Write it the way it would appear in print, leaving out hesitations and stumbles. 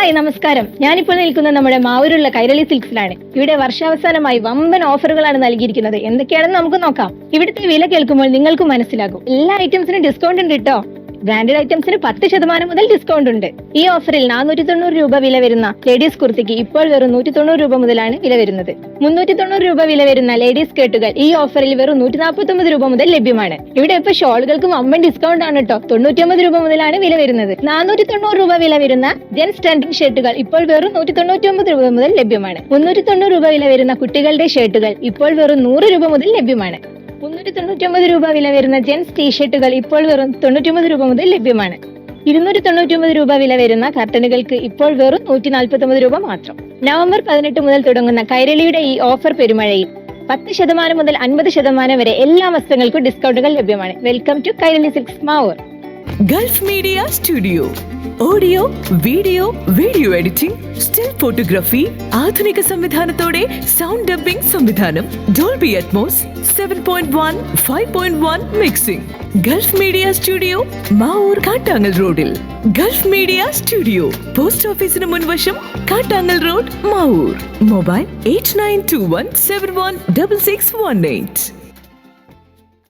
Hi നമസ്കാരം. ഞാനിപ്പോൾ നിൽക്കുന്നത് നമ്മുടെ മാവൂരുള്ള കൈരളി സിൽക്സിലാണ്. ഇവിടെ വർഷാവസാനമായി വമ്പൻ ഓഫറുകളാണ് നൽകിയിരിക്കുന്നത്. എന്തൊക്കെയാണെന്ന് നമുക്ക് നോക്കാം. ഇവിടുത്തെ വില കേൾക്കുമ്പോൾ നിങ്ങൾക്കും മനസ്സിലാകും. എല്ലാ ഐറ്റംസിനും ഡിസ്കൗണ്ട് ഉണ്ട് കേട്ടോ. ബ്രാൻഡഡ് ഐറ്റംസിന് 10% മുതൽ ഡിസ്കൗണ്ട് ഉണ്ട്. ഈ ഓഫറിൽ 490 രൂപ വില വരുന്ന ലേഡീസ് കുർത്തിക്ക് ഇപ്പോൾ വെറും 190 രൂപ മുതലാണ് വില വരുന്നത്. 390 രൂപ വില വരുന്ന ലേഡീസ് സ്കേർട്ടുകൾ ഈ ഓഫറിൽ വെറും 149 രൂപ മുതൽ ലഭ്യമാണ്. ഇവിടെ ഇപ്പോൾ ഷോളുകൾക്ക് വമ്പൻ ഡിസ്കൗണ്ട് ആണ് കേട്ടോ. 99 രൂപ മുതലാണ് വില വരുന്നത്. 490 രൂപ വില വരുന്ന ജെൻസ് ട്രെൻഡിംഗ് ഷർട്ടുകൾ ഇപ്പോൾ വെറും 199 രൂപ മുതൽ ലഭ്യമാണ്. 390 രൂപ വില വരുന്ന കുട്ടികളുടെ ഷർട്ടുകൾ ഇപ്പോൾ വെറും 100 രൂപ മുതൽ ലഭ്യമാണ്. 399 രൂപ വില വരുന്ന ജെൻസ് ടീഷർട്ടുകൾ ഇപ്പോൾ വെറും 99 രൂപ മുതൽ ലഭ്യമാണ്. 299 രൂപ വില വരുന്ന കർട്ടനുകൾക്ക് ഇപ്പോൾ വെറും 149 രൂപ മാത്രം. നവംബർ 18 മുതൽ തുടങ്ങുന്ന കൈരളിയുടെ ഈ ഓഫർ പെരുമഴയിൽ 10% മുതൽ 50% വരെ എല്ലാ വസ്ത്രങ്ങൾക്കും ഡിസ്കൗണ്ടുകൾ ലഭ്യമാണ്. Welcome to Kairali silks Mavoor. Gulf media studio audio video editing, still photography, ആധുനിക സംവിധാനത്തോടെ സൗണ്ട് ഡബ്ബിംഗ് സംവിധാനം, Dolby Atmos, 7.1, 5.1 mixing. Gulf media studio Mavoor Kattangal റോഡിൽ. ഗൾഫ് മീഡിയ സ്റ്റുഡിയോ പോസ്റ്റ് ഓഫീസിന് മുൻവശം, കാട്ടാങ്ങൽ റോഡ്, മാവൂർ. മൊബൈൽ 8921716618.